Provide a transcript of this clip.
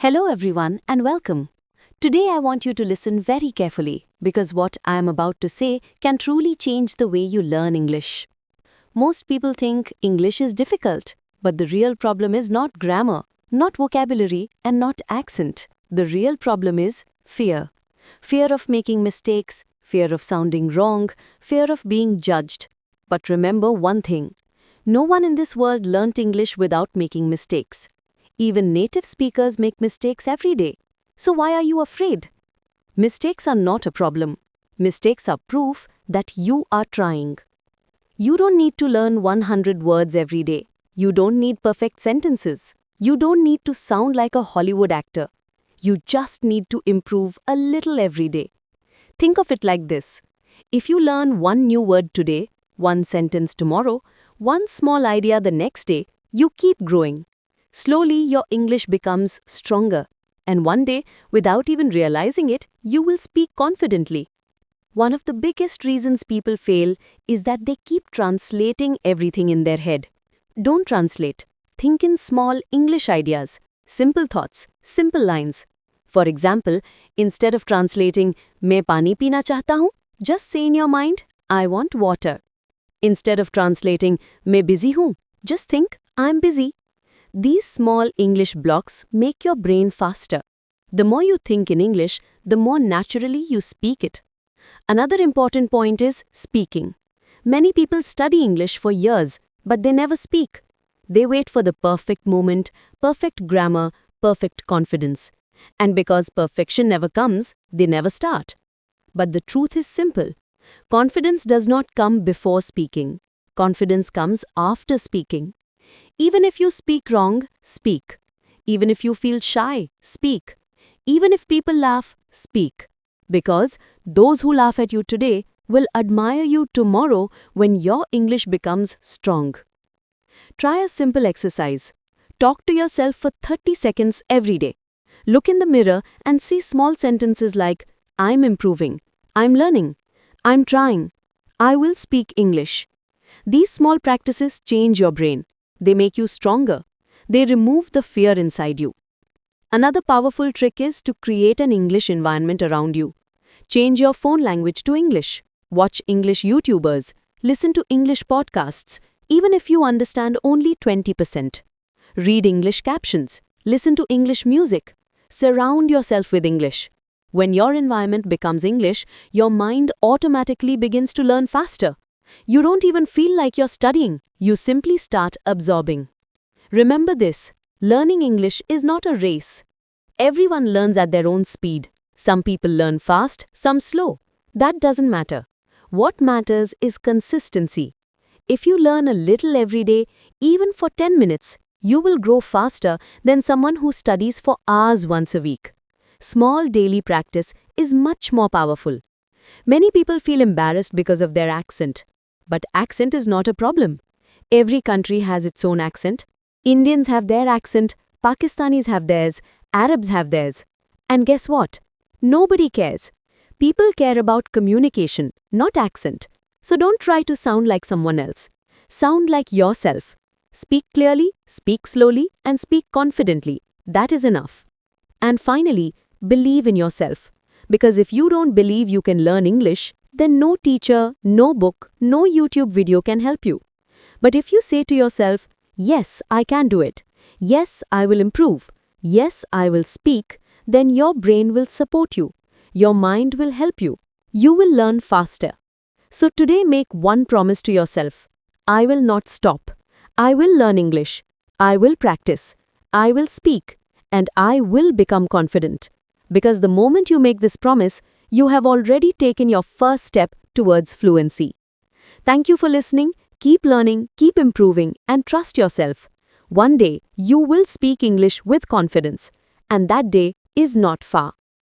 Hello everyone and welcome. Today I want you to listen very carefully because what I am about to say can truly change the way you learn English. Most people think English is difficult, but the real problem is not grammar, not vocabulary, and not accent. The real problem is fear. Fear of making mistakes, fear of sounding wrong, fear of being judged. But remember one thing. No one in this world learnt English without making mistakes. Even native speakers make mistakes every day. So why are you afraid? Mistakes are not a problem. Mistakes are proof that you are trying. You don't need to learn 100 words every day. You don't need perfect sentences. You don't need to sound like a Hollywood actor. You just need to improve a little every day. Think of it like this. If you learn one new word today, one sentence tomorrow, one small idea the next day, you keep growing. Slowly, your English becomes stronger, and one day, without even realizing it, you will speak confidently. One of the biggest reasons people fail is that they keep translating everything in their head. Don't translate. Think in small English ideas, simple thoughts, simple lines. For example, instead of translating, मैं पानी पीना चाहता हूँ, just say in your mind, I want water. Instead of translating, मैं busy हूँ, just think, I'm busy. These small English blocks make your brain faster. The more you think in English, the more naturally you speak it. Another important point is speaking. Many people study English for years, but they never speak. They wait for the perfect moment, perfect grammar, perfect confidence. And because perfection never comes, they never start. But the truth is simple. Confidence does not come before speaking. Confidence comes after speaking. Even if you speak wrong, speak. Even if you feel shy, speak. Even if people laugh, speak. Because those who laugh at you today will admire you tomorrow when your English becomes strong. Try a simple exercise. Talk to yourself for 30 seconds every day. Look in the mirror and see small sentences like, I'm improving, I'm learning, I'm trying, I will speak English. These small practices change your brain. They make you stronger. They remove the fear inside you. Another powerful trick is to create an English environment around you. Change your phone language to English. Watch English YouTubers. Listen to English podcasts, even if you understand only 20%. Read English captions. Listen to English music. Surround yourself with English. When your environment becomes English, your mind automatically begins to learn faster. You don't even feel like you're studying. You simply start absorbing. Remember this, learning English is not a race. Everyone learns at their own speed. Some people learn fast, some slow. That doesn't matter. What matters is consistency. If you learn a little every day, even for 10 minutes, you will grow faster than someone who studies for hours once a week. Small daily practice is much more powerful. Many people feel embarrassed because of their accent. But accent is not a problem. Every country has its own accent. Indians have their accent, Pakistanis have theirs, Arabs have theirs. And guess what? Nobody cares. People care about communication, not accent. So don't try to sound like someone else. Sound like yourself. Speak clearly, speak slowly, and speak confidently. That is enough. And finally, believe in yourself. Because if you don't believe you can learn English, then no teacher, no book, no YouTube video can help you. But if you say to yourself, yes, I can do it. Yes, I will improve. Yes, I will speak. Then your brain will support you. Your mind will help you. You will learn faster. So today make one promise to yourself. I will not stop. I will learn English. I will practice. I will speak. And I will become confident. Because the moment you make this promise, you have already taken your first step towards fluency. Thank you for listening. Keep learning, keep improving, and trust yourself. One day, you will speak English with confidence. And that day is not far.